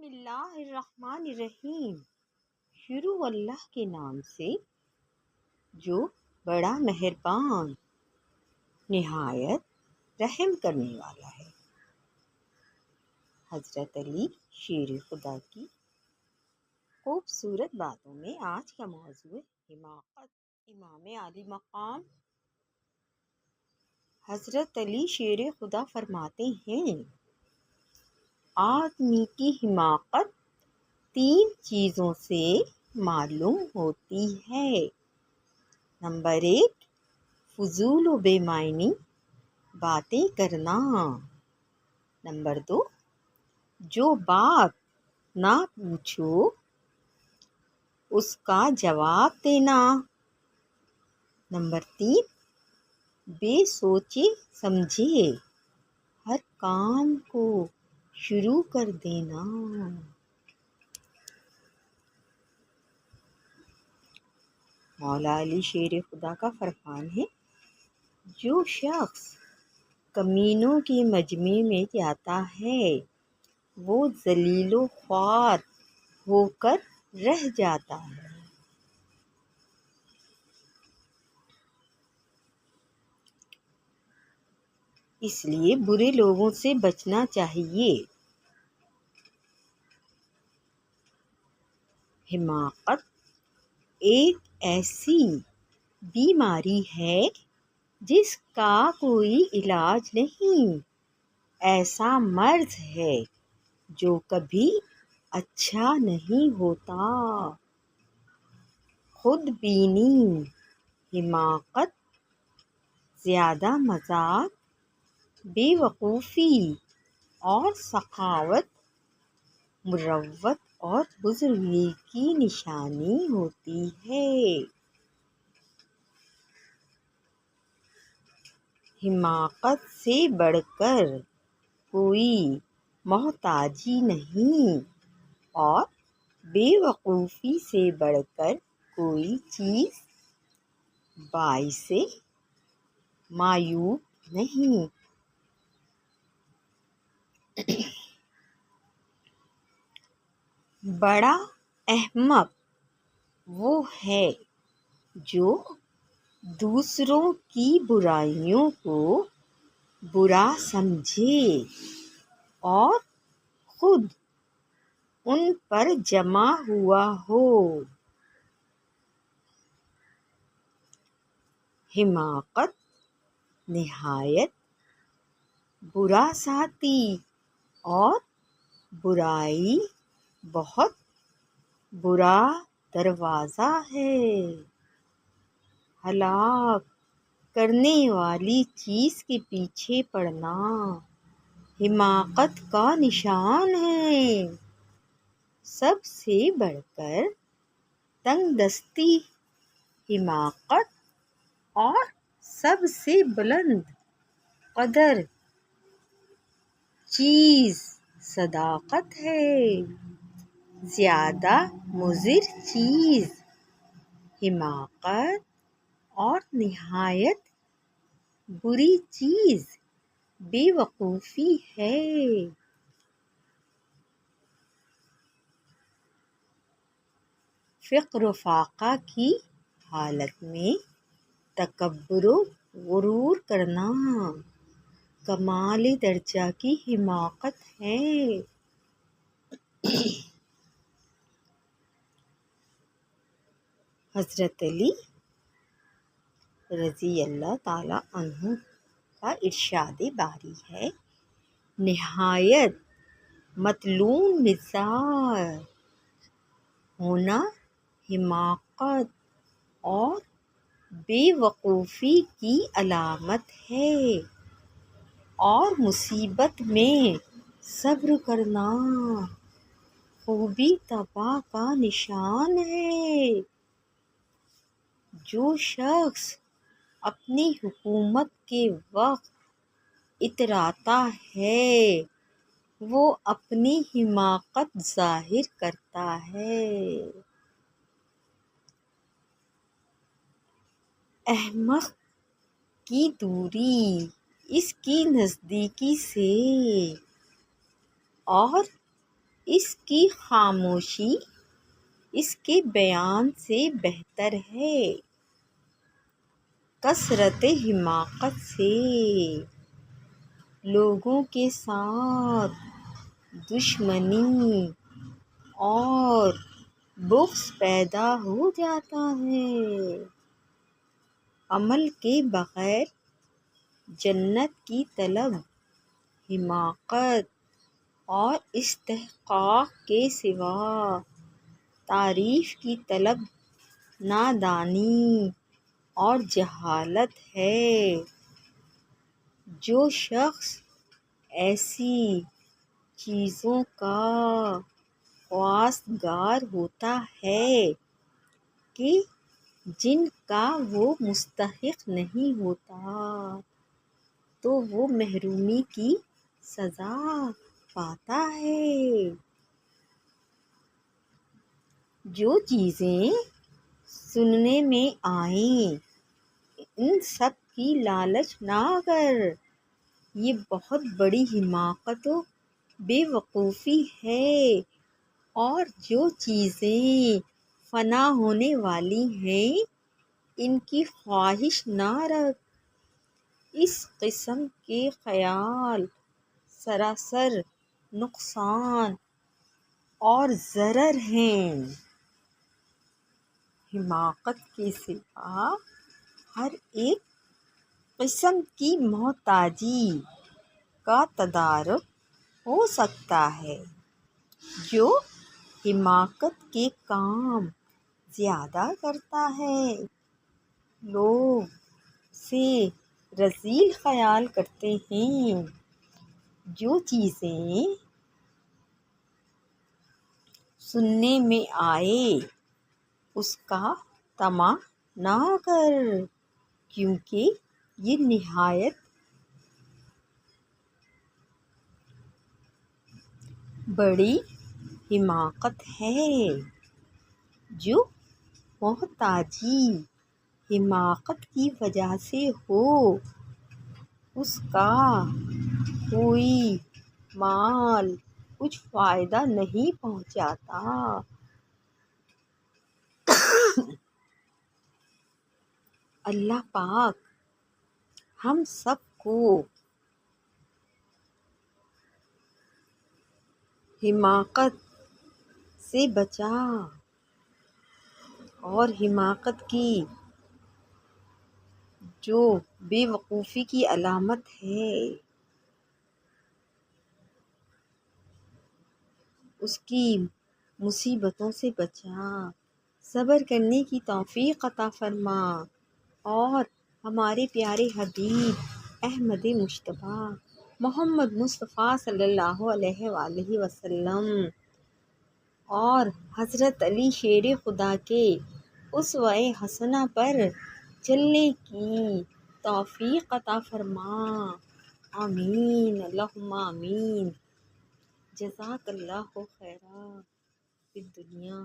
بسم اللہ الرحمن الرحیم۔ شروع اللہ کے نام سے جو بڑا مہربان نہایت رحم کرنے والا ہے۔ حضرت علی شیر خدا کی خوبصورت باتوں میں آج کا موضوع ہے حماقت۔ امام عالی مقام حضرت علی شیر خدا فرماتے ہیں، آدمی کی حماقت 3 چیزوں سے معلوم ہوتی ہے۔ نمبر 1، فضول و بے معنی باتیں کرنا۔ نمبر 2، جو بات نہ پوچھو اس کا جواب دینا۔ نمبر 3، بے سوچے سمجھے ہر کام کو شروع کر دینا۔ مولا علی شیر خدا کا فرمان ہے، جو شخص کمینوں کے مجمع میں جاتا ہے وہ ذلیل و خوار ہو کر رہ جاتا ہے۔ اس لیے برے لوگوں سے بچنا چاہیے۔ حماقت ایک ایسی بیماری ہے جس کا کوئی علاج نہیں، ایسا مرض ہے جو کبھی اچھا نہیں ہوتا۔ خود بینی، حماقت، زیادہ مذاق، بے وقوفی اور سخاوت مروت اور بزرگی کی نشانی ہوتی ہے۔ حماقت سے بڑھ کر کوئی محتاجی نہیں اور بے وقوفی سے بڑھ کر کوئی چیز باعث معیوب نہیں۔ بڑا احمق وہ ہے جو دوسروں کی برائیوں کو برا سمجھے اور خود ان پر جمع ہوا ہو۔ حماقت نہایت برا ساتھی اور برائی بہت برا دروازہ ہے۔ ہلاک کرنے والی چیز کے پیچھے پڑنا حماقت کا نشان ہے۔ سب سے بڑھ کر تنگ دستی حماقت اور سب سے بلند قدر چیز صداقت ہے۔ زیادہ مضر چیز حماقت اور نہایت بری چیز بے وقوفی ہے۔ فقر و فاقہ کی حالت میں تکبر و غرور کرنا کمال درجہ کی حماقت ہے۔ حضرت علی رضی اللہ تعالی عنہ کا ارشاد باری ہے، نہایت مطلوب مزاج ہونا حماقت اور بے وقوفی کی علامت ہے، اور مصیبت میں صبر کرنا خوبی طبع کا نشان ہے۔ جو شخص اپنی حکومت کے وقت اتراتا ہے وہ اپنی حماقت ظاہر کرتا ہے۔ احمق کی دوری اس کی نزدیکی سے اور اس کی خاموشی اس کے بیان سے بہتر ہے۔ کثرت حماقت سے لوگوں کے ساتھ دشمنی اور بغض پیدا ہو جاتا ہے۔ عمل کے بغیر جنت کی طلب، حماقت اور استحقاق کے سوا تعریف کی طلب نادانی اور جہالت ہے۔ جو شخص ایسی چیزوں کا خواستگار ہوتا ہے کہ جن کا وہ مستحق نہیں ہوتا، تو وہ محرومی کی سزا پاتا ہے۔ جو چیزیں سننے میں آئیں ان سب کی لالچ نہ کر، یہ بہت بڑی حماقت و بے وقوفی ہے۔ اور جو چیزیں فنا ہونے والی ہیں ان کی خواہش نہ رکھ۔ اس قسم کے خیال سراسر نقصان اور ضرر ہیں۔ حماقت کے سوا ہر ایک قسم کی محتاجی کا تدارک ہو سکتا ہے۔ جو حماقت کے کام زیادہ کرتا ہے، لوگ اسے رذیل خیال کرتے ہیں۔ جو چیزیں سننے میں آئے اس کا طمع نہ کر، کیونکہ یہ نہایت بڑی حماقت ہے۔ جو محتاجی حماقت کی وجہ سے ہو، اس کا کوئی مال کچھ فائدہ نہیں پہنچاتا۔ اللہ پاک ہم سب کو حماقت سے بچا اور حماقت کی جو بے وقوفی کی علامت ہے اس کی مصیبتوں سے بچا، صبر کرنے کی توفیق عطا فرما، اور ہمارے پیارے حبیب احمد مجتبیٰ محمد مصطفیٰ صلی اللہ علیہ وآلہ وسلم اور حضرت علی شیر خدا کے اسوہ حسنہ پر چلنے کی توفیق عطا فرما۔ آمین اللہم آمین۔ جزاک اللہ خیرا فی الدنیا